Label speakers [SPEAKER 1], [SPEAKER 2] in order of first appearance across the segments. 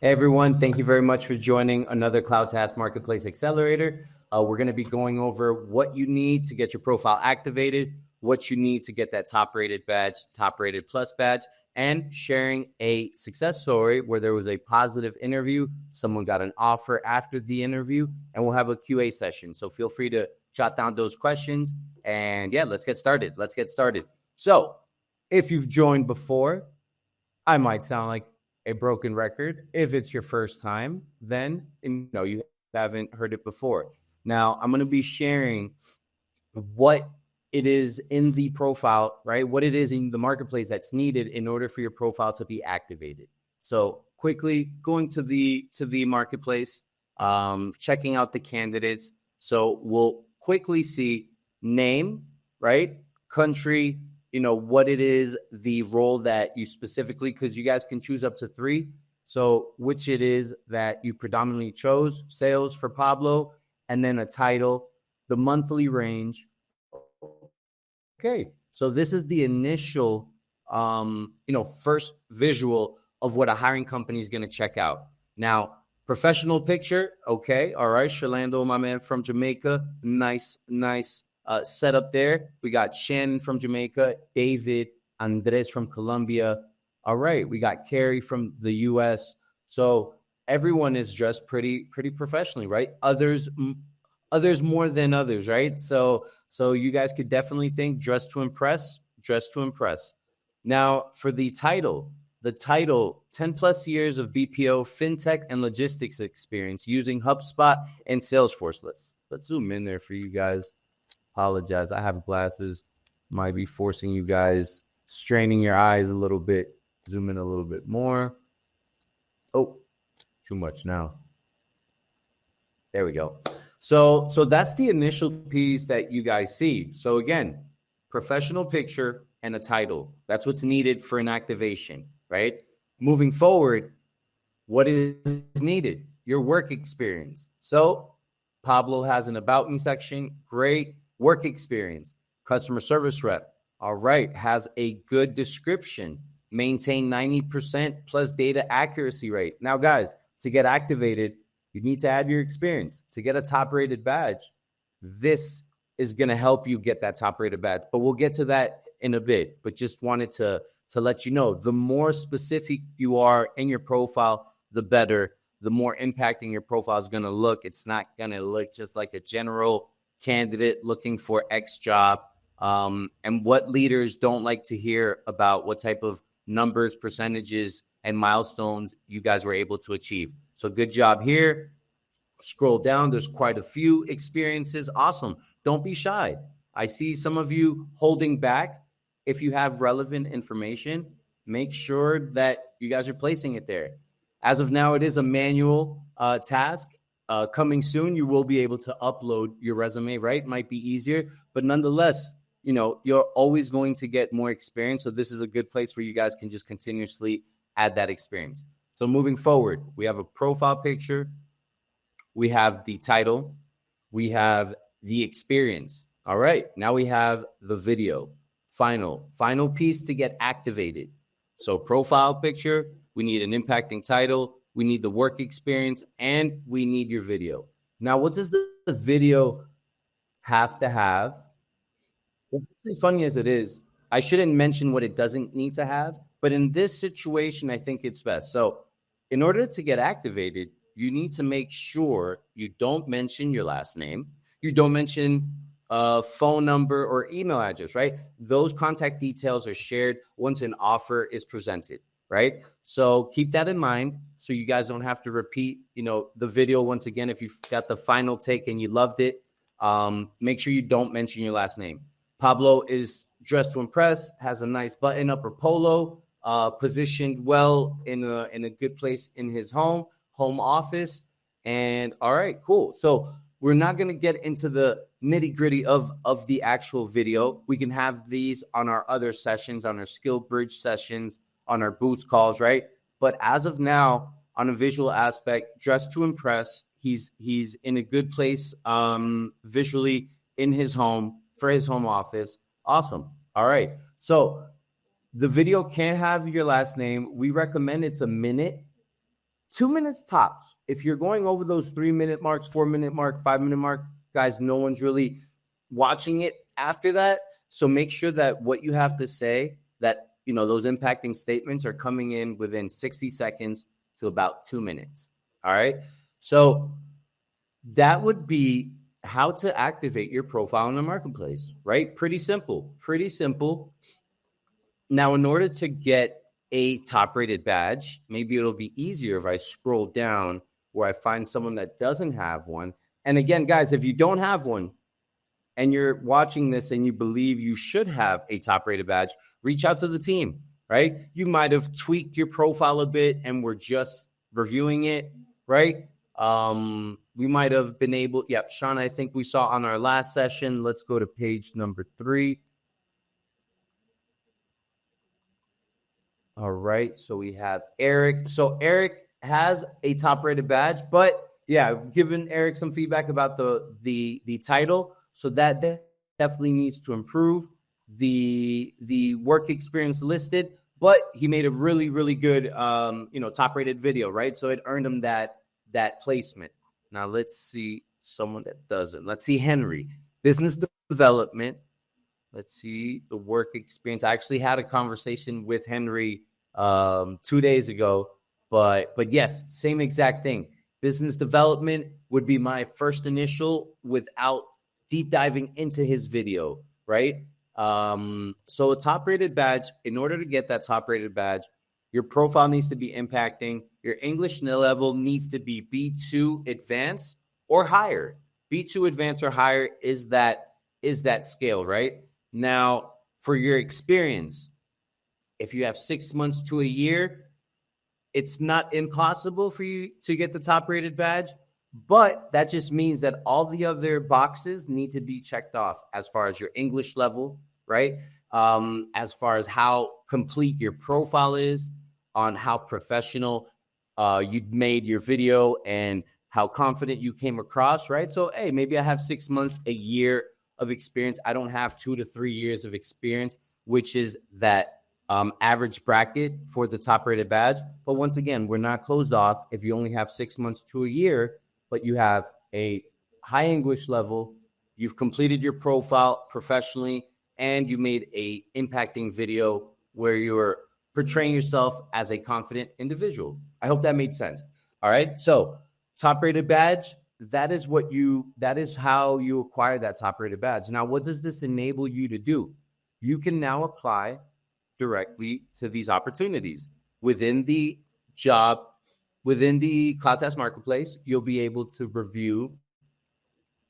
[SPEAKER 1] Hey everyone, thank you very much for joining another CloudTask Marketplace Accelerator. We're going to be going over what you need to get your profile activated, what you need to get that top-rated badge, top-rated plus badge, and sharing a success story where there was a positive interview, someone got an offer after the interview, and we'll have a QA session. So feel free to jot down those questions, and yeah, let's get started. So if you've joined before, I might sound like a broken record. If it's your first time, then you haven't heard it before. Now, I'm going to be sharing what it is in the profile, right? What it is in the marketplace that's needed in order for your profile to be activated. So quickly going to the marketplace, checking out the candidates. So we'll quickly see name, right? Country, what it is, the role that you specifically, because you guys can choose up to 3. So which it is that you predominantly chose, sales for Pablo, and then a title, the monthly range. Okay, so this is the initial, first visual of what a hiring company is going to check out. Now, professional picture. Okay, all right. Shalando, my man from Jamaica. Nice setup there. We got Shannon from Jamaica, David, Andres from Colombia. All right, we got Carrie from the U.S. So everyone is dressed pretty professionally, right? Others more than others, right? So you guys could definitely think dress to impress. Now for the title, 10 plus years of BPO, fintech, and logistics experience using HubSpot and Salesforce. Let's zoom in there for you guys. Apologize, I have glasses, might be forcing you guys, straining your eyes a little bit. Zoom in a little bit more. Oh, too much now. There we go. So that's the initial piece that you guys see. So again, professional picture and a title. That's what's needed for an activation, right? Moving forward, what is needed? Your work experience. So Pablo has an about me section. Great. Work experience, customer service rep. All right, has a good description, maintain 90% plus data accuracy rate. Now, guys, to get activated, you need to add your experience. To get a top-rated badge, this is going to help you get that top-rated badge. But we'll get to that in a bit. But just wanted to let you know, the more specific you are in your profile, the better. The more impacting your profile is going to look. It's not going to look just like a general candidate looking for X job. And what leaders don't like to hear about what type of numbers, percentages, and milestones you guys were able to achieve. So good job here. Scroll down. There's quite a few experiences. Awesome. Don't be shy. I see some of you holding back. If you have relevant information, make sure that you guys are placing it there. As of now, it is a manual task. Coming soon, you will be able to upload your resume, right? Might be easier, but nonetheless, you're always going to get more experience. So this is a good place where you guys can just continuously add that experience. So moving forward, we have a profile picture. We have the title. We have the experience. All right, now we have the video. Final piece to get activated. So profile picture, we need an impacting title. We need the work experience, and we need your video. Now, what does the video have to have? Well, as funny as it is, I shouldn't mention what it doesn't need to have, but in this situation, I think it's best. So in order to get activated, you need to make sure you don't mention your last name. You don't mention phone number or email address, right? Those contact details are shared once an offer is presented. Right? So keep that in mind so you guys don't have to repeat, the video once again. If you've got the final take and you loved it, make sure you don't mention your last name. Pablo is dressed to impress, has a nice button up or polo, positioned well in a good place in his home office. And all right, cool. So we're not going to get into the nitty gritty of the actual video. We can have these on our other sessions, on our SkillBridge sessions, on our boost calls, right? But as of now, on a visual aspect, dressed to impress, he's in a good place visually in his home for his home office. Awesome. All right. So the video can't have your last name. We recommend it's a minute 2 minutes tops. If you're going over those 3-minute marks, 4-minute mark, 5-minute mark, guys, no one's really watching it after that. So make sure that what you have to say, that, you know, those impacting statements are coming in within 60 seconds to about 2 minutes. All right. So that would be how to activate your profile in the marketplace, right? Pretty simple, pretty simple. Now, in order to get a top rated badge, maybe it'll be easier if I scroll down where I find someone that doesn't have one. And again, guys, if you don't have one and you're watching this and you believe you should have a top rated badge, reach out to the team, right? You might have tweaked your profile a bit and we're just reviewing it, right? We might have been able, yep, Sean, I think we saw on our last session. Let's go to page number 3. All right, so we have Eric. So Eric has a top rated badge, but yeah, I've given Eric some feedback about the title. So that definitely needs to improve. The work experience listed, but he made a really, really good top rated video, right? So it earned him that placement. Now let's see someone that doesn't. Let's see Henry, business development. Let's see the work experience. I actually had a conversation with Henry 2 days ago, but yes, same exact thing. Business development would be my first initial without deep diving into his video, right? So a top rated badge, in order to get that top rated badge, your profile needs to be impacting. Your English level needs to be B2 advanced or higher. B2 advanced or higher is that scale, right? Now, for your experience, if you have 6 months to a year, it's not impossible for you to get the top rated badge, but that just means that all the other boxes need to be checked off as far as your English level, right? As far as how complete your profile is, on how professional you made your video and how confident you came across, right? So, hey, maybe I have 6 months, a year of experience. I don't have 2 to 3 years of experience, which is that average bracket for the top rated badge. But once again, we're not closed off. If you only have 6 months to a year, but you have a high English level, you've completed your profile professionally, and you made a impacting video where you're portraying yourself as a confident individual. I hope that made sense. All right. So top rated badge, that is how you acquire that top rated badge. Now, what does this enable you to do? You can now apply directly to these opportunities within the CloudTask Marketplace. You'll be able to review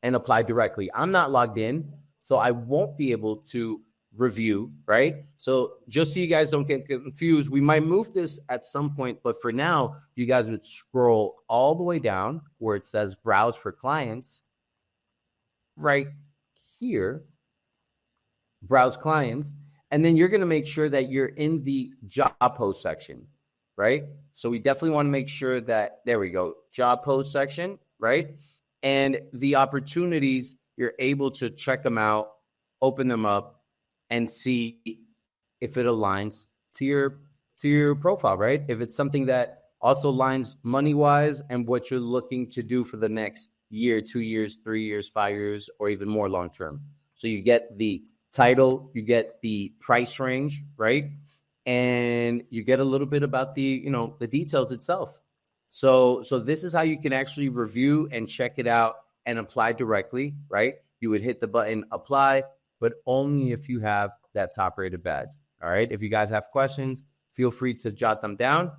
[SPEAKER 1] and apply directly. I'm not logged in, so I won't be able to review, right? So just so you guys don't get confused, we might move this at some point, but for now, you guys would scroll all the way down where it says browse for clients. Right here, browse clients, and then you're going to make sure that you're in the job post section, right? So we definitely want to make sure that, there we go, job post section, right? And the opportunities, you're able to check them out, open them up, and see if it aligns to your profile, right? If it's something that also aligns money-wise and what you're looking to do for the next year, 2 years, 3 years, 5 years, or even more long-term. So you get the title, you get the price range, right? And you get a little bit about the details itself. So this is how you can actually review and check it out and apply directly, right? You would hit the button apply, but only if you have that top rated badge. All right. If you guys have questions, feel free to jot them down.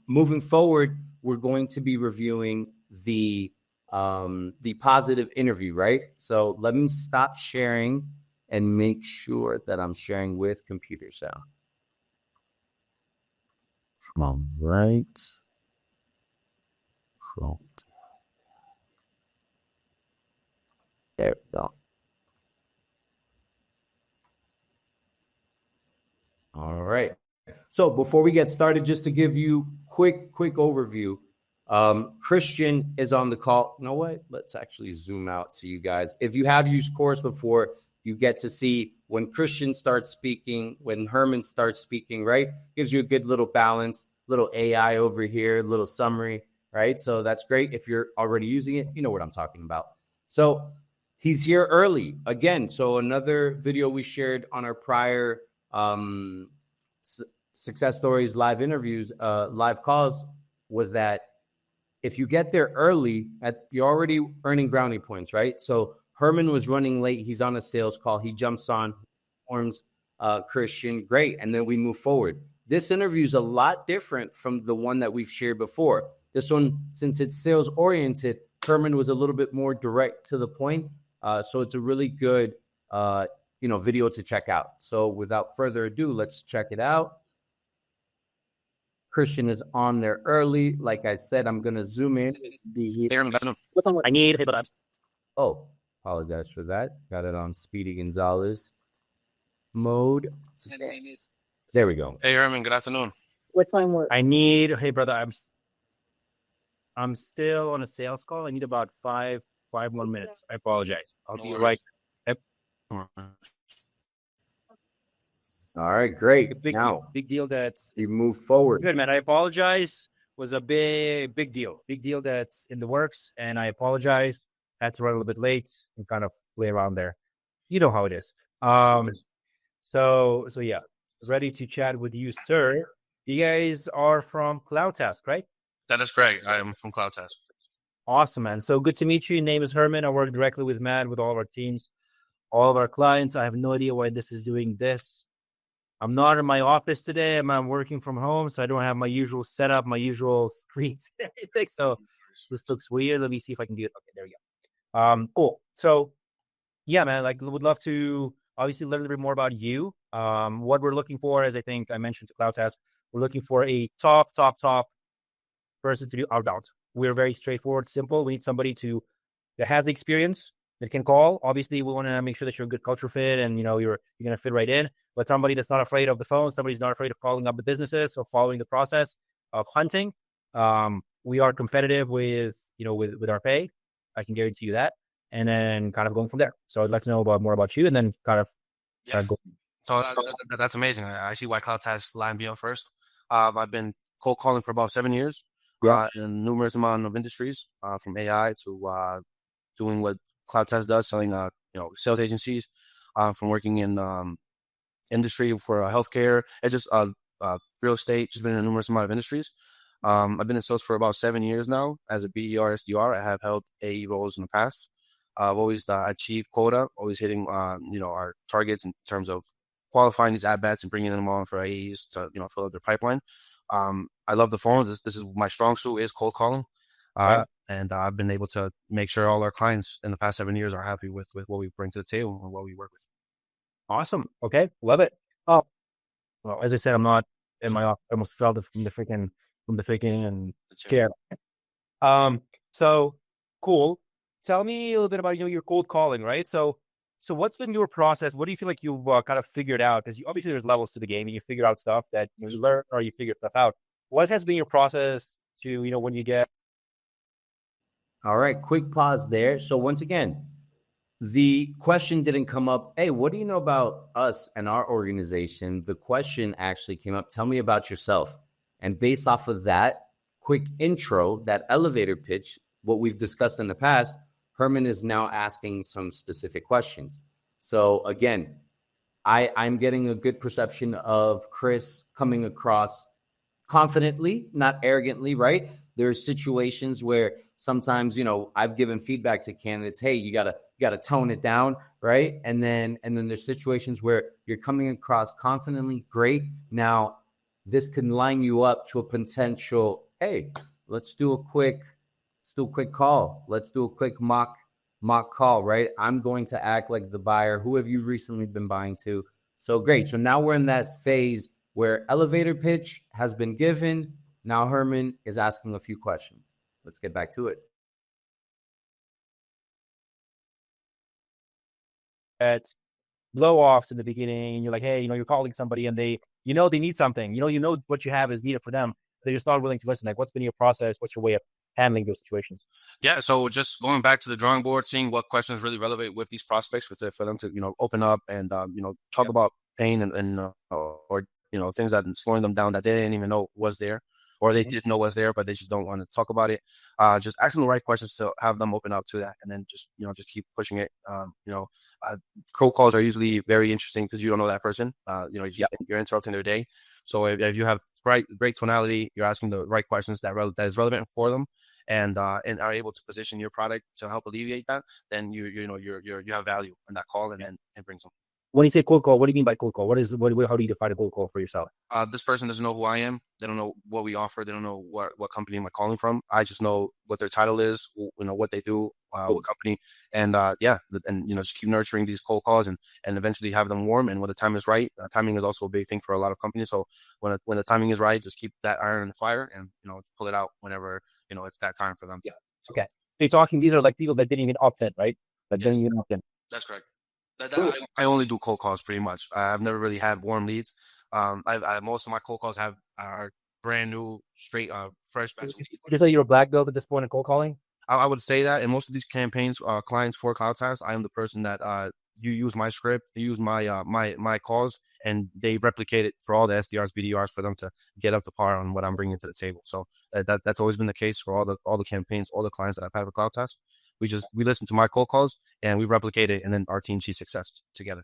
[SPEAKER 1] Moving forward, we're going to be reviewing the positive interview, right? So let me stop sharing and make sure that I'm sharing with computer sound. All right. There we go. All right. So before we get started, just to give you quick overview, Christian is on the call. You know what? Let's actually zoom out so you guys, if you have used Chorus before, you get to see when Christian starts speaking, when Herman starts speaking, right? Gives you a good little balance. little AI over here, little summary, right? So that's great. If you're already using it, you know what I'm talking about. So he's here early again. So another video we shared on our prior success stories, live interviews, live calls was that if you get there early, you're already earning brownie points, right? So Herman was running late. He's on a sales call. He jumps on, forms Christian. Great. And then we move forward. This interview is a lot different from the one that we've shared before. This one, since it's sales oriented, Herman was a little bit more direct to the point. So it's a really good, video to check out. So without further ado, let's check it out. Christian is on there early. Like I said, I'm going to zoom in.
[SPEAKER 2] I need hip-hop.
[SPEAKER 1] Oh, apologize for that. Got it on Speedy Gonzalez mode. There we go.
[SPEAKER 3] Hey, Herman, good afternoon.
[SPEAKER 2] What time work? I need, hey, brother, I'm still on a sales call. I need about five more minutes. I apologize. I'll be right.
[SPEAKER 1] All right, great.
[SPEAKER 2] Big deal that
[SPEAKER 1] you move forward.
[SPEAKER 2] Good, man. I apologize. Was a big deal. Big deal that's in the works, and I apologize. Had to run a little bit late and kind of play around there. You know how it is. So yeah, ready to chat with you, sir. You guys are from CloudTask, right?
[SPEAKER 3] That is correct. I am from CloudTask.
[SPEAKER 2] Awesome, man. So good to meet you. Your name is Herman. I work directly with Matt, with all of our teams, all of our clients. I have no idea why this is doing this. I'm not in my office today. I'm working from home, so I don't have my usual setup, my usual screens and everything. So this looks weird. Let me see if I can do it. Okay, there we go. Cool. So yeah, man, would love to obviously learn a little bit more about you. What we're looking for, as I think I mentioned to CloudTask, we're looking for a top person to do outbound. We're very straightforward, simple. We need somebody that has the experience, that can call. Obviously, we want to make sure that you're a good culture fit and you're going to fit right in. But somebody that's not afraid of the phone, somebody's not afraid of calling up the businesses or following the process of hunting. We are competitive with our pay. I can guarantee you that. And then kind of going from there. So I'd like to know more about you and then kind of go.
[SPEAKER 3] So that's amazing. I see why CloudTask lined me up first. I've been cold calling for about 7 years in numerous amount of industries, from AI to doing what CloudTask does, selling sales agencies, from working in industry for healthcare, and just real estate. Just been in a numerous amount of industries. I've been in sales for about 7 years now as a BDR, SDR. I have held AE roles in the past. I've always achieved quota, always hitting our targets in terms of qualifying these at-bats and bringing them on for AEs to fill up their pipeline. I love the phones. This is my strong suit, is cold calling. And I've been able to make sure all our clients in the past 7 years are happy with what we bring to the table and what we work with.
[SPEAKER 2] Awesome. Okay. Love it. Oh, well, as I said, I'm not in my office. I almost fell from the freaking and scared. So cool. Tell me a little bit about, your cold calling, right? So what's been your process? What do you feel like you've kind of figured out? Because obviously there's levels to the game and you figure out stuff that you learn or you figure stuff out. What has been your process to, when you get...
[SPEAKER 1] All right, quick pause there. So once again, the question didn't come up, hey, what do you know about us and our organization? The question actually came up, tell me about yourself. And based off of that quick intro, that elevator pitch, what we've discussed in the past, Herman is now asking some specific questions. So again, I'm getting a good perception of Chris coming across confidently, not arrogantly, right? There's situations where sometimes, I've given feedback to candidates, hey, you gotta tone it down, right? And then there's situations where you're coming across confidently, great. Now, this can line you up to a potential, hey, let's do a quick call. Let's do a quick mock call, right? I'm going to act like the buyer. Who have you recently been buying to? So great. So now we're in that phase where elevator pitch has been given. Now Herman is asking a few questions. Let's get back to it.
[SPEAKER 2] At blow-offs in the beginning, and you're like, hey, you're calling somebody and they need something. You know what you have is needed for them. They're just not willing to listen. Like, what's been your process? What's your way of handling those situations?
[SPEAKER 3] Yeah, so just going back to the drawing board, seeing what questions really relevate with these prospects, for them to open up and talk about pain and or things that slowing them down that they didn't even know was there. or they didn't know what's there, but they just don't want to talk about it. Just ask them the right questions to have them open up to that, and then just just keep pushing it. Cold calls are usually very interesting because you don't know that person. You're interrupting their day. So if you have great tonality, you're asking the right questions that is relevant for them, and are able to position your product to help alleviate that, then you have value in that call, and then it brings them.
[SPEAKER 2] When you say cold call, what do you mean by cold call? How do you define a cold call for yourself?
[SPEAKER 3] This person doesn't know who I am. They don't know what we offer. They don't know what company am I calling from. I just know what their title is, what they do, what company, and just keep nurturing these cold calls and eventually have them warm. And when the time is right, timing is also a big thing for a lot of companies. So when the timing is right, just keep that iron in the fire and pull it out whenever it's that time for them.
[SPEAKER 2] Yeah. So. Okay. So you're talking, these are like people that didn't even opt in, right? That didn't even opt in.
[SPEAKER 3] That's correct. I only do cold calls pretty much. I've never really had warm leads. Most of my cold calls are brand new, straight, fresh batch leads.
[SPEAKER 2] Would you say you're a black belt at this point in cold calling?
[SPEAKER 3] I would say that in most of these campaigns, clients for CloudTask, I am the person that you use my script, you use my my calls, and they replicate it for all the SDRs, BDRs for them to get up to par on what I'm bringing to the table. So that's always been the case for all the campaigns, all the clients that I've had with CloudTask. We listen to my cold calls and we replicate it, and then our team sees success together.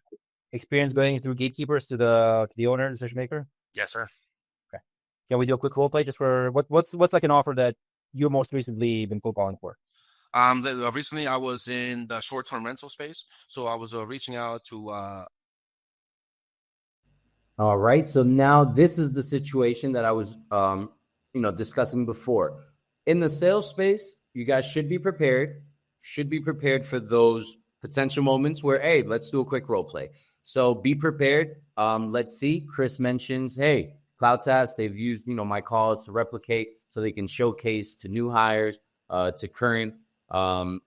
[SPEAKER 2] Experience going through gatekeepers to the owner, decision maker?
[SPEAKER 3] Yes, sir.
[SPEAKER 2] Okay. Can we do a quick role play just for what's like an offer that you most recently been cold calling for?
[SPEAKER 3] Recently I was in the short-term rental space, so I was reaching out to.
[SPEAKER 1] All right. So now this is the situation that I was, discussing before. In the sales space, you guys should be prepared. Should be prepared for those potential moments where, hey, let's do a quick role play. So be prepared. Let's see. Chris mentions, hey, CloudTask, they've used, my calls to replicate so they can showcase to new hires, to current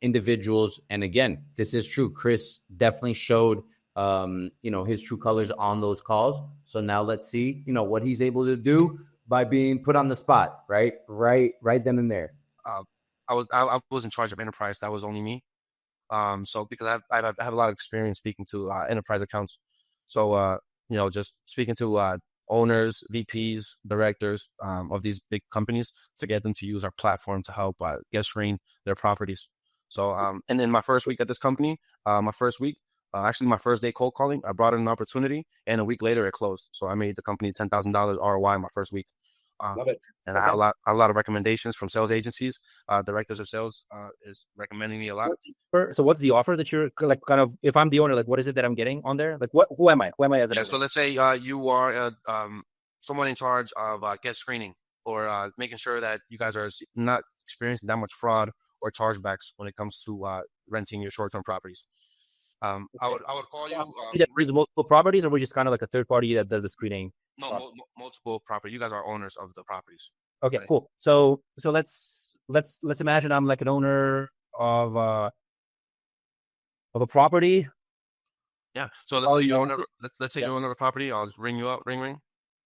[SPEAKER 1] individuals. And again, this is true. Chris definitely showed, his true colors on those calls. So now let's see, what he's able to do by being put on the spot, right then and there.
[SPEAKER 3] I was in charge of enterprise. That was only me. So because I have a lot of experience speaking to enterprise accounts. So, just speaking to owners, VPs, directors of these big companies to get them to use our platform to help guest screen their properties. So, and in my first week at this company, my first day cold calling, I brought in an opportunity, and a week later it closed. So I made the company $10,000 ROI my first week.
[SPEAKER 2] Love it.
[SPEAKER 3] And okay. I had a lot of recommendations from sales agencies. Directors of sales is recommending me a lot.
[SPEAKER 2] So what's the offer that you're like kind of, if I'm the owner, like what is it that I'm getting on there? Like who am I? Who am I as a
[SPEAKER 3] So let's say you are someone in charge of guest screening or making sure that you guys are not experiencing that much fraud or chargebacks when it comes to renting your short-term properties. I would call you.
[SPEAKER 2] There's multiple properties, or we're just kind of like a third party that does the screening?
[SPEAKER 3] No, multiple property. You guys are owners of the properties.
[SPEAKER 2] Okay, right. Cool. So let's imagine I'm like an owner of a property.
[SPEAKER 3] Yeah. So let's say you own a property. I'll just ring you up. Ring.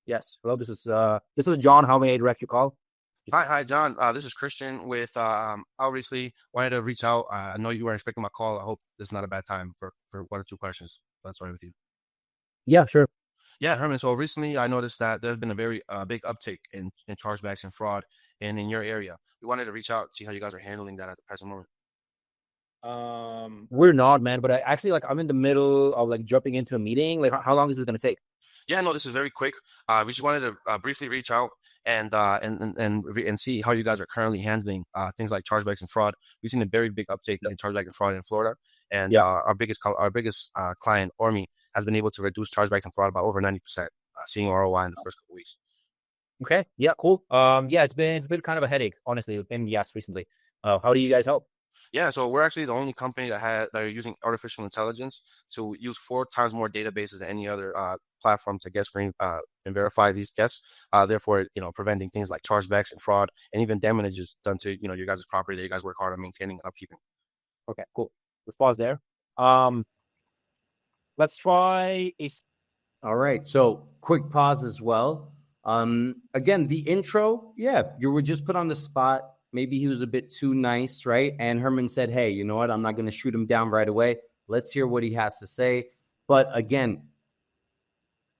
[SPEAKER 2] Yes. Hello. This is John. How may I direct your call?
[SPEAKER 3] Hi, John. This is Christian with obviously wanted to reach out. I know you were expecting my call. I hope this is not a bad time for one or two questions. That's all right with you.
[SPEAKER 2] Yeah, sure.
[SPEAKER 3] Yeah, Herman. So recently I noticed that there's been a very big uptick in chargebacks and fraud in your area. We wanted to reach out, see how you guys are handling that at the present moment.
[SPEAKER 2] We're not, man, but I'm in the middle of like jumping into a meeting. Like how long is this going to take?
[SPEAKER 3] Yeah, no, this is very quick. We just wanted to briefly reach out and see how you guys are currently handling things like chargebacks and fraud. We've seen a very big uptake in chargeback and fraud in Florida, and our biggest client, Ormi, has been able to reduce chargebacks and fraud by over 90%, seeing ROI in the first couple of weeks.
[SPEAKER 2] Okay, yeah, cool. It's been kind of a headache, honestly, in yes recently. How do you guys help?
[SPEAKER 3] Yeah, so we're actually the only company that are using artificial intelligence to use 4 times more databases than any other platform to guest screen and verify these guests. Therefore, preventing things like chargebacks and fraud and even damages done to your guys' property that you guys work hard on maintaining and upkeeping.
[SPEAKER 2] Okay, cool. Let's pause there. Let's try a.
[SPEAKER 1] All right. So quick pause as well. Again, the intro. Yeah, you were just put on the spot. Maybe he was a bit too nice, right? And Herman said, hey, you know what? I'm not going to shoot him down right away. Let's hear what he has to say. But again,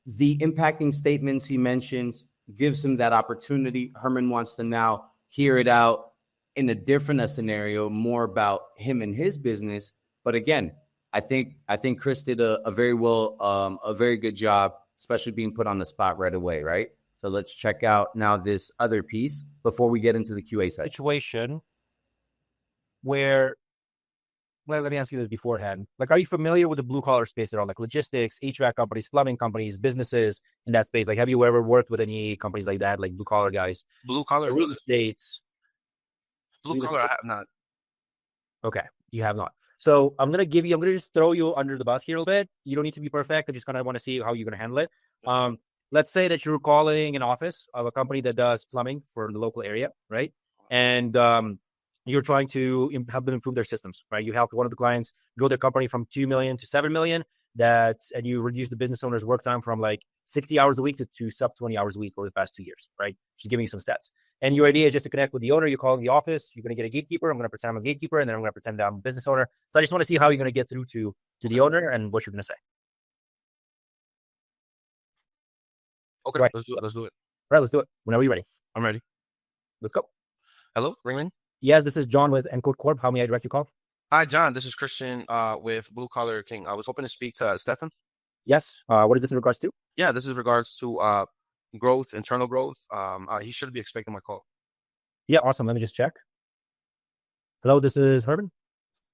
[SPEAKER 1] the impacting statements he mentions, gives him that opportunity. Herman wants to now hear it out in a different scenario, more about him and his business. But again, I think Chris did a very good job, especially being put on the spot right away, right? So let's check out now this other piece before we get into the QA section.
[SPEAKER 2] Situation where, well, let me ask you this beforehand. Like, are you familiar with the blue collar space at all? Like logistics, HVAC companies, plumbing companies, businesses in that space? Like, have you ever worked with any companies like that, like blue collar guys?
[SPEAKER 3] Blue collar,
[SPEAKER 2] real estate.
[SPEAKER 3] blue collar, I have not.
[SPEAKER 2] Okay, you have not. So I'm gonna just throw you under the bus here a little bit. You don't need to be perfect. I just kind of want to see how you're gonna handle it. Let's say that you're calling an office of a company that does plumbing for the local area, right? And you're trying to help them improve their systems, right? You help one of the clients grow their company from 2 million to 7 million. And you reduce the business owner's work time from like 60 hours a week to sub 20 hours a week over the past 2 years, right? Just giving you some stats. And your idea is just to connect with the owner. You're calling the office. You're going to get a gatekeeper. I'm going to pretend I'm a gatekeeper, and then I'm going to pretend that I'm a business owner. So I just want to see how you're going to get through to the owner and what you're going to say.
[SPEAKER 3] Okay, right. Let's do it.
[SPEAKER 2] All right, let's do it. Whenever you're ready.
[SPEAKER 3] I'm ready.
[SPEAKER 2] Let's go.
[SPEAKER 3] Hello, ring.
[SPEAKER 2] Yes, this is John with Encode Corp. How may I direct your call?
[SPEAKER 3] Hi, John. This is Christian with Blue Collar King. I was hoping to speak to Stefan.
[SPEAKER 2] Yes. What is this in regards to?
[SPEAKER 3] Yeah, this is in regards to growth, internal growth. He should be expecting my call.
[SPEAKER 2] Yeah, awesome. Let me just check. Hello, this is Herman.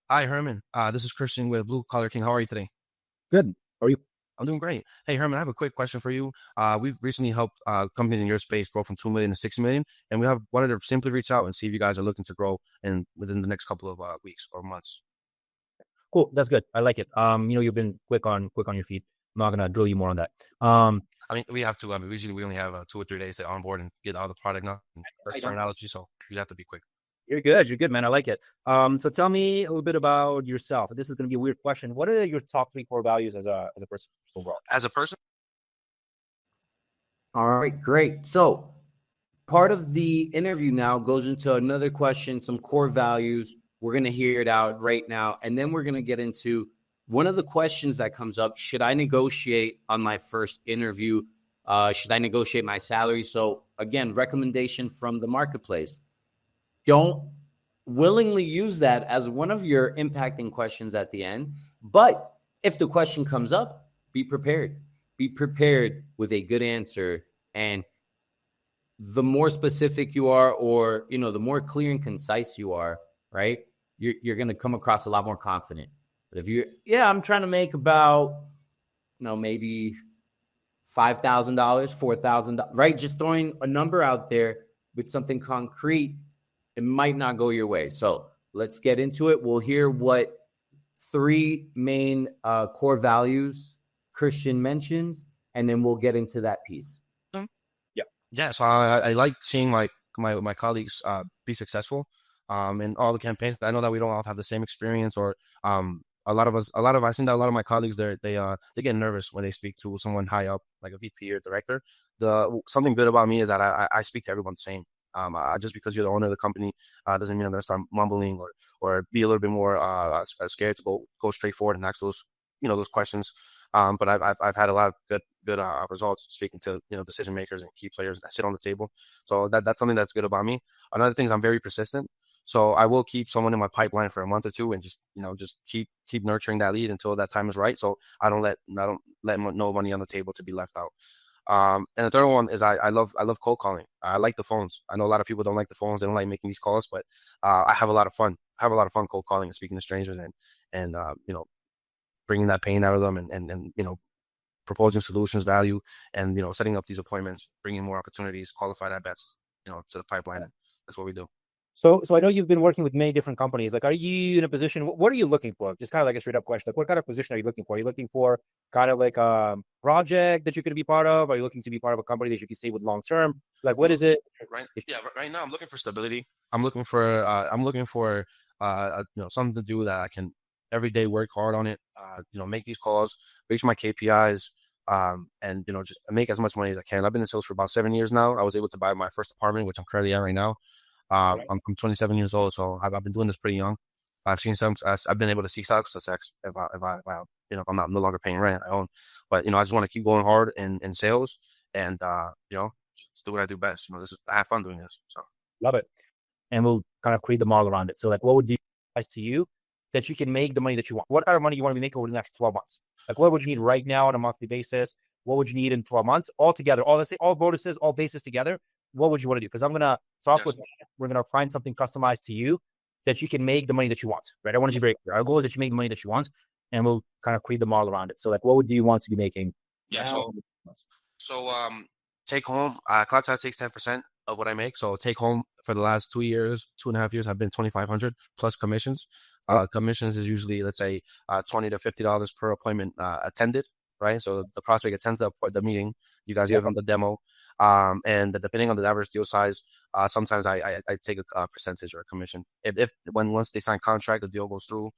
[SPEAKER 3] Hi, Herman. This is Christian with Blue Collar King. How are you today?
[SPEAKER 2] Good. How are you?
[SPEAKER 3] I'm doing great. Hey, Herman, I have a quick question for you. We've recently helped companies in your space grow from 2 million to 6 million, and we have wanted to simply reach out and see if you guys are looking to grow within the next couple of weeks or months.
[SPEAKER 2] Cool. That's good. I like it. You've been quick on your feet. I'm not gonna drill you more on that.
[SPEAKER 3] I mean, we have to. Usually we only have 2 or 3 days to onboard and get all the product now. That's our analogy, so you have to be quick.
[SPEAKER 2] You're good, man. I like it. So tell me a little bit about yourself. This is going to be a weird question. What are your top 3 core values as a person overall?
[SPEAKER 3] As a person?
[SPEAKER 1] All right, great. So part of the interview now goes into another question, some core values. We're going to hear it out right now. And then we're going to get into one of the questions that comes up. Should I negotiate on my first interview? Should I negotiate my salary? So again, recommendation from the marketplace. Don't willingly use that as one of your impacting questions at the end. But if the question comes up, be prepared. Be prepared with a good answer. And the more specific you are, or, the more clear and concise you are, right, you're going to come across a lot more confident. But if I'm trying to make about, maybe $5,000, $4,000, right? Just throwing a number out there with something concrete, it might not go your way. So let's get into it. We'll hear what 3 main core values Christian mentions, and then we'll get into that piece.
[SPEAKER 3] Yeah. So I like seeing my colleagues be successful in all the campaigns. I know that we don't all have the same experience, or I think that a lot of my colleagues they get nervous when they speak to someone high up, like a VP or director. Something good about me is that I speak to everyone the same. Just because you're the owner of the company doesn't mean I'm going to start mumbling or be a little bit more scared to go straight forward and ask those questions. But I've had a lot of good results speaking to decision makers and key players that sit on the table. So that's something that's good about me. Another thing is I'm very persistent. So I will keep someone in my pipeline for a month or 2 and just keep nurturing that lead until that time is right. So I don't let no money on the table to be left out. And the third one is I love cold calling. I like the phones. I know a lot of people don't like the phones. They don't like making these calls, but I have a lot of fun. I have a lot of fun cold calling and speaking to strangers and bringing that pain out of them and proposing solutions, value, and setting up these appointments, bringing more opportunities, qualified at bats, to the pipeline. That's what we do.
[SPEAKER 2] So I know you've been working with many different companies. Like, are you in a position? What are you looking for? Just kind of like a straight up question. Like, what kind of position are you looking for? Are you looking for kind of like a project that you could be part of? Are you looking to be part of a company that you can stay with long term? Like, what is it?
[SPEAKER 3] Right now I'm looking for stability. I'm looking for something to do that I can every day work hard on it. Make these calls, reach my KPIs, and just make as much money as I can. I've been in sales for about 7 years now. I was able to buy my first apartment, which I'm currently at right now. I'm 27 years old, so I've been doing this pretty young. I've been able to see success if I'm not no longer paying rent. I own, but I just want to keep going hard in sales and Just do what I do best. I have fun doing this. So
[SPEAKER 2] Love it. And we'll kind of create the model around it. So like, what would you advise to you that you can make the money that you want? What kind of money you want to be making over the next 12 months? Like, what would you need right now on a monthly basis? What would you need in 12 months all together? Let's say all bonuses, all bases together. What would you want to do? Because I'm going to talk with, we're going to find something customized to you that you can make the money that you want, right? I want you to break clear. Our goal is that you make the money that you want, and we'll kind of create the model around it. So like, what would you want to be making?
[SPEAKER 3] Yeah. So take home, CloudTask takes 10% of what I make. So take home for the last 2.5 years, I've been 2,500 plus commissions. Commissions is usually, let's say, $20 to $50 per appointment attended, right? So the prospect attends the meeting, you guys give them the demo, and depending on the average deal size, sometimes I take a percentage or a commission. Once they sign contract, the deal goes through.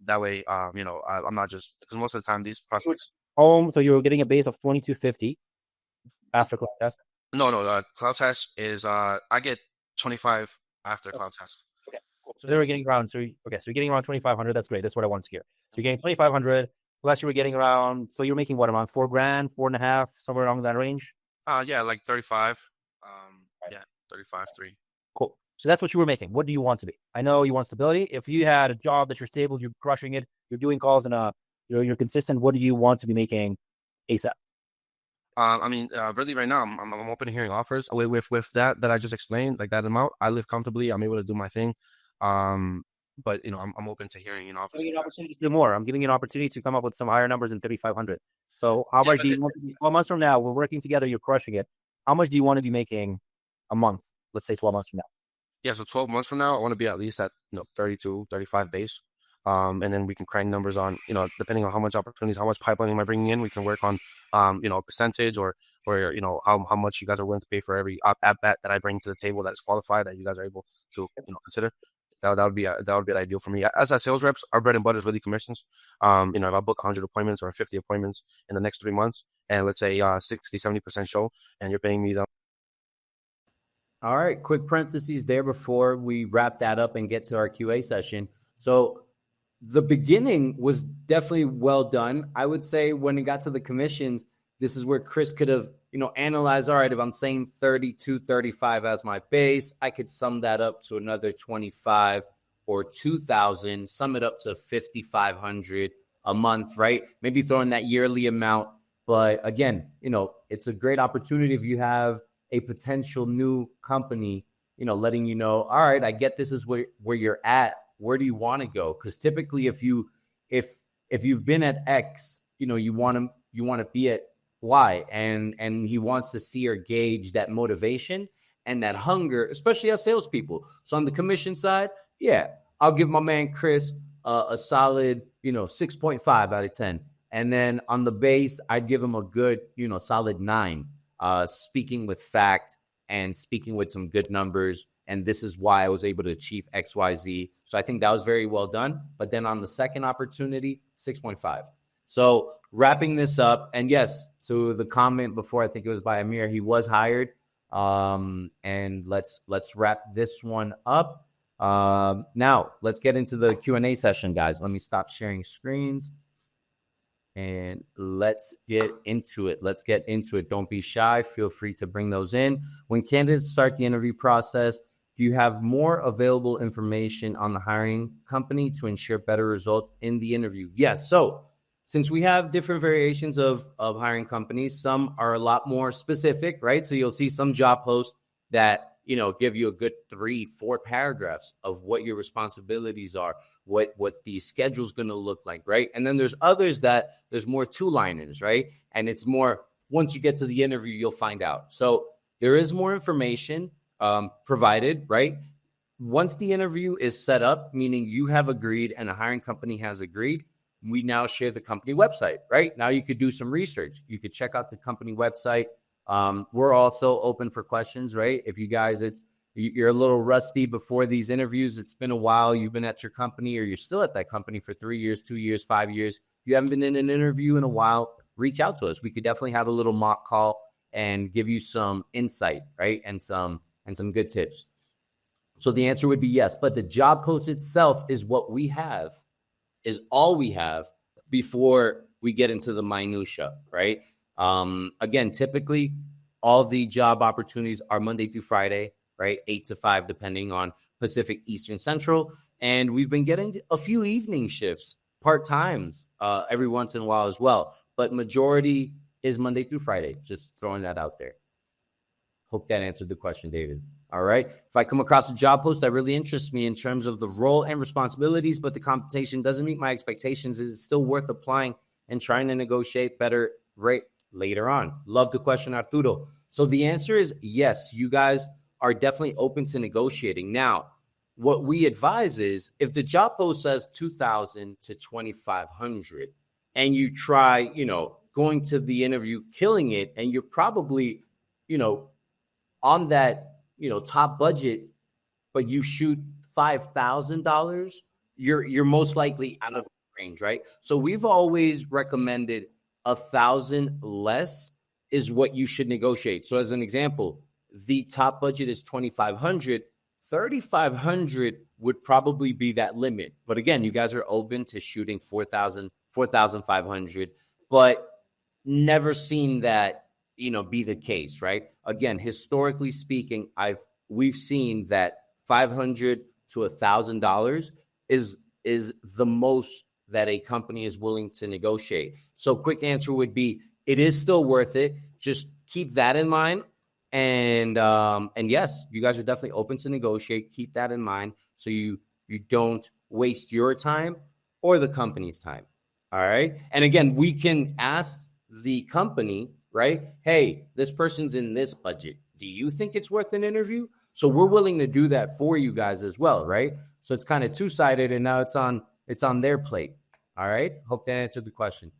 [SPEAKER 3] That way, I'm not just, because most of the time these prospects
[SPEAKER 2] home. So you're getting a base of 2,250 after CloudTask.
[SPEAKER 3] No. CloudTask is I get 25 after CloudTask.
[SPEAKER 2] Okay, cool. So they were getting around. So you're getting around 2,500. That's great. That's what I wanted to hear. So you're getting 2,500. Plus you were getting around. So you're making what, around $4,000, 4.5, somewhere along that range.
[SPEAKER 3] Yeah, like 35. Yeah, 35, 3.
[SPEAKER 2] Cool. So that's what you were making. What do you want to be? I know you want stability. If you had a job that you're stable, you're crushing it, you're doing calls, and you're consistent. What do you want to be making ASAP?
[SPEAKER 3] Really right now, I'm open to hearing offers with that I just explained, like that amount. I live comfortably. I'm able to do my thing. But I'm open to hearing offers.
[SPEAKER 2] I'm giving you an opportunity to do more. I'm giving you an opportunity to come up with some higher numbers than 3,500. So how much do you want to be? 12 months from now, we're working together. You're crushing it. How much do you want to be making a month? Let's say 12 months from now.
[SPEAKER 3] Yeah, so 12 months from now, I want to be at least at 32, 35 base. And then we can crank numbers on, depending on how much opportunities, how much pipeline am I bringing in, we can work on, a percentage or how much you guys are willing to pay for every at bat that I bring to the table that is qualified, that you guys are able to, consider. That would be ideal for me. As a sales reps, our bread and butter is really commissions. If I book 100 appointments or 50 appointments in the next 3 months, and let's say 60, 70% show, and you're paying me the.
[SPEAKER 1] All right, quick parentheses there before we wrap that up and get to our QA session. So the beginning was definitely well done. I would say when it got to the commissions, this is where Chris could have, analyzed, all right, if I'm saying 32, 35 as my base, I could sum that up to another 25 or 2,000, sum it up to 5,500 a month, right? Maybe throwing that yearly amount. But again, it's a great opportunity if you have a potential new company, letting you know, all right, I get this is where you're at. Where do you want to go? Because typically, if you've been at X, you want to be at Y, and he wants to see or gauge that motivation and that hunger, especially as salespeople. So on the commission side, yeah, I'll give my man Chris a solid, 6.5 out of 10, and then on the base, I'd give him a good, solid 9. Speaking with fact and speaking with some good numbers. And this is why I was able to achieve XYZ. So I think that was very well done. But then on the second opportunity, 6.5. So wrapping this up, and yes, to the comment before, I think it was by Amir, he was hired. And let's wrap this one up. Now let's get into the Q&A session, guys. Let me stop sharing screens. And let's get into it. Don't be shy. Feel free to bring those in. When candidates start the interview process, do you have more available information on the hiring company to ensure better results in the interview? Yes. So since we have different variations of hiring companies, some are a lot more specific, right? So you'll see some job posts that, give you a good 3-4 paragraphs of what your responsibilities are, what the schedule's going to look like, right? And then there's others that there's more 2-liners, right? And it's more, once you get to the interview, you'll find out. So there is more information provided, right? Once the interview is set up, meaning you have agreed and a hiring company has agreed, we now share the company website, right? Now you could do some research. You could check out the company website. We're also open for questions, right? If you guys, you're a little rusty before these interviews, it's been a while, you've been at your company or you're still at that company for 3 years, 2 years, 5 years, you haven't been in an interview in a while, reach out to us. We could definitely have a little mock call and give you some insight, right? And some good tips. So the answer would be yes, but the job post itself is what we have, is all we have before we get into the minutia, right? Again, typically All the job opportunities are Monday through Friday, right? 8 to 5, depending on Pacific, Eastern, Central. And we've been getting a few evening shifts, part-times, every once in a while as well. But majority is Monday through Friday. Just throwing that out there. Hope that answered the question, David. All right. If I come across a job post that really interests me in terms of the role and responsibilities, but the compensation doesn't meet my expectations, is it still worth applying and trying to negotiate better rate later on? Love the question, Arturo. So the answer is yes, you guys are definitely open to negotiating. Now, what we advise is if the job post says 2,000 to 2,500 and you try, going to the interview, killing it, and you're probably, on that, top budget, but you shoot $5,000, you're most likely out of range, right? So we've always recommended 1,000 less is what you should negotiate. So as an example, the top budget is 2,500. 3,500 would probably be that limit. But again, you guys are open to shooting 4,000, 4,500, but never seen that be the case, right? Again, historically speaking, we've seen that $500 to $1,000 is the most that a company is willing to negotiate. So quick answer would be it is still worth it. Just keep that in mind. And yes, you guys are definitely open to negotiate. Keep that in mind so you don't waste your time or the company's time. All right. And again, we can ask the company, right? Hey, this person's in this budget. Do you think it's worth an interview? So we're willing to do that for you guys as well, right? So it's kind of two-sided, and now it's on their plate. All right. Hope that answered the question.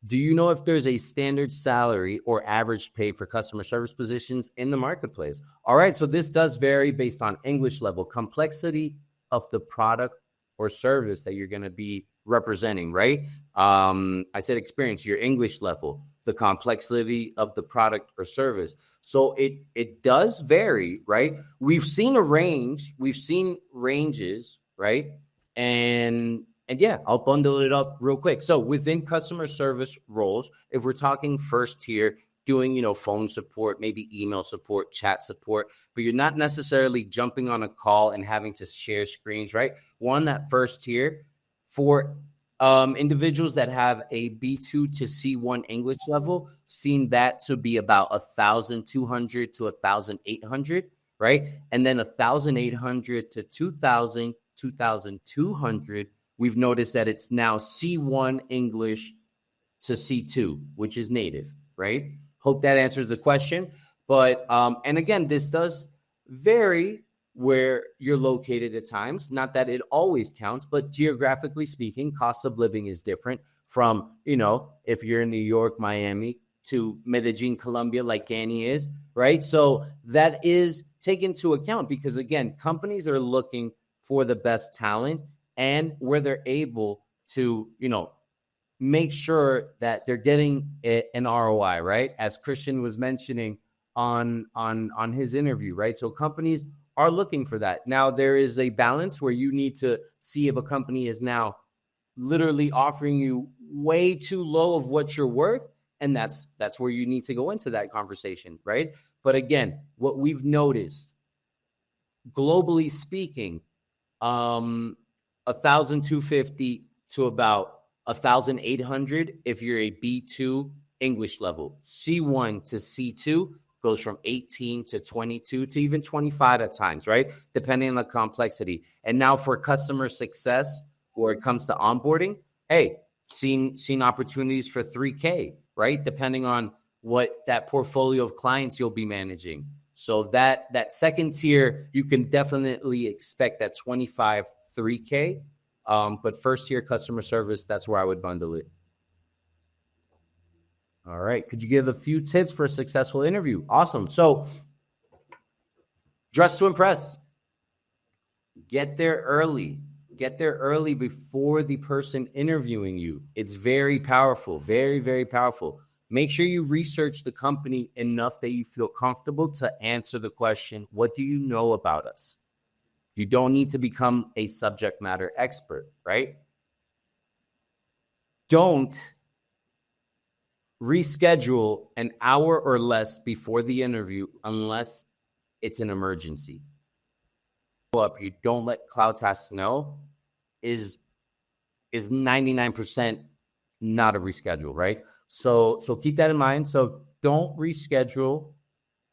[SPEAKER 1] Do you know if there's a standard salary or average pay for customer service positions in the marketplace? All right. So this does vary based on English level, complexity of the product or service that you're going to be representing, right? I said experience, your English level, the complexity of the product or service. So it does vary, right? We've seen a range, we've seen ranges, right? And yeah, I'll bundle it up real quick. So within customer service roles, if we're talking first tier, doing, phone support, maybe email support, chat support, but you're not necessarily jumping on a call and having to share screens, right? One, that first tier for individuals that have a B2 to C1 English level, seen that to be about 1,200 to 1,800, right? And then 1,800 to 2,000, 2,200, we've noticed that it's now C1 English to C2, which is native, right? Hope that answers the question. But, and again, this does vary where you're located at times. Not that it always counts, but geographically speaking, cost of living is different from, if you're in New York, Miami to Medellin, Colombia, like Danny is, right? So that is taken into account because, again, companies are looking for the best talent and where they're able to, make sure that they're getting an ROI, right? As Christian was mentioning on his interview, right? So companies are looking for that. Now, there is a balance where you need to see if a company is now literally offering you way too low of what you're worth, and that's where you need to go into that conversation, right? But again, what we've noticed, globally speaking, 1,250 to about 1,800 if you're a B2 English level. C1 to C2 goes from 18 to 22 to even 25 at times, right? Depending on the complexity. And now for customer success, where it comes to onboarding, hey, seen opportunities for 3K, right? Depending on what that portfolio of clients you'll be managing. So that second tier, you can definitely expect that 25 3K. But first tier customer service, that's where I would bundle it. All right. Could you give a few tips for a successful interview? Awesome. So dress to impress. Get there early. Get there early before the person interviewing you. It's very powerful. Very, very powerful. Make sure you research the company enough that you feel comfortable to answer the question, what do you know about us? You don't need to become a subject matter expert, right? Don't reschedule an hour or less before the interview unless it's an emergency. You don't let CloudTask know is 99% not a reschedule, right? So keep that in mind. So don't reschedule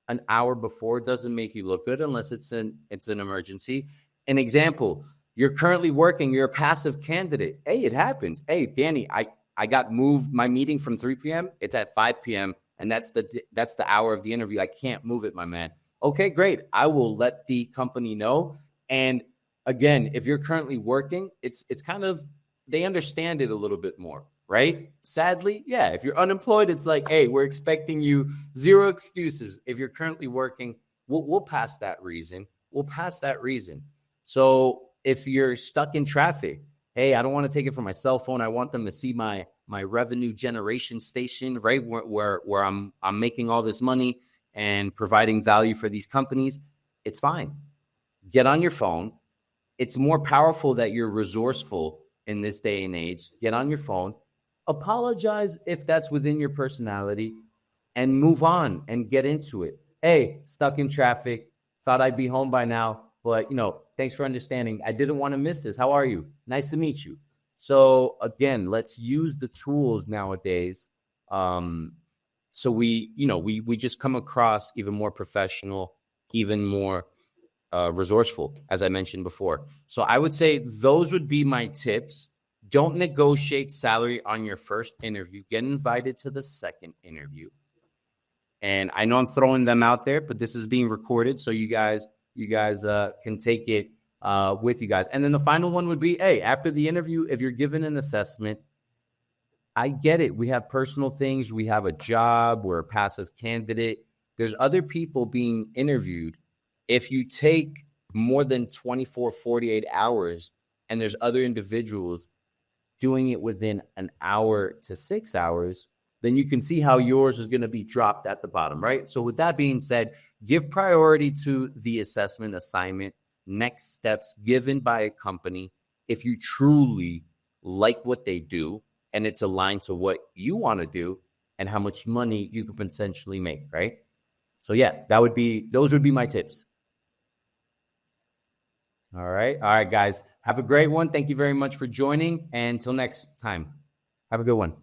[SPEAKER 1] an hour before. It doesn't make you look good unless it's an emergency. An example, you're currently working, you're a passive candidate. Hey, it happens. Hey, Danny, I got moved my meeting from 3 p.m. It's at 5 p.m. and that's the hour of the interview. I can't move it, my man. Okay, great. I will let the company know. And again, if you're currently working, it's kind of, they understand it a little bit more, right? Sadly, yeah. If you're unemployed, it's like, hey, we're expecting you, zero excuses. If you're currently working, we'll pass that reason. We'll pass that reason. So if you're stuck in traffic, hey, I don't want to take it from my cell phone. I want them to see my revenue generation station, right? Where I'm making all this money and providing value for these companies. It's fine. Get on your phone. It's more powerful that you're resourceful in this day and age. Get on your phone, apologize if that's within your personality, and move on and get into it. Hey, stuck in traffic, thought I'd be home by now, but thanks for understanding. I didn't want to miss this. How are you? Nice to meet you. So again, let's use the tools nowadays. So we just come across even more professional, even more resourceful, as I mentioned before. So I would say those would be my tips. Don't negotiate salary on your first interview. Get invited to the second interview. And I know I'm throwing them out there, but this is being recorded, so you guys can take it with you guys. And then the final one would be, hey, after the interview, if you're given an assessment, I get it. We have personal things. We have a job. We're a passive candidate. There's other people being interviewed. If you take more than 24, 48 hours and there's other individuals doing it within an hour to 6 hours, then you can see how yours is going to be dropped at the bottom, right? So with that being said, give priority to the assessment assignment, next steps given by a company. If you truly like what they do and it's aligned to what you want to do and how much money you could potentially make, right? So yeah, those would be my tips. All right, guys. Have a great one. Thank you very much for joining. And until next time, have a good one.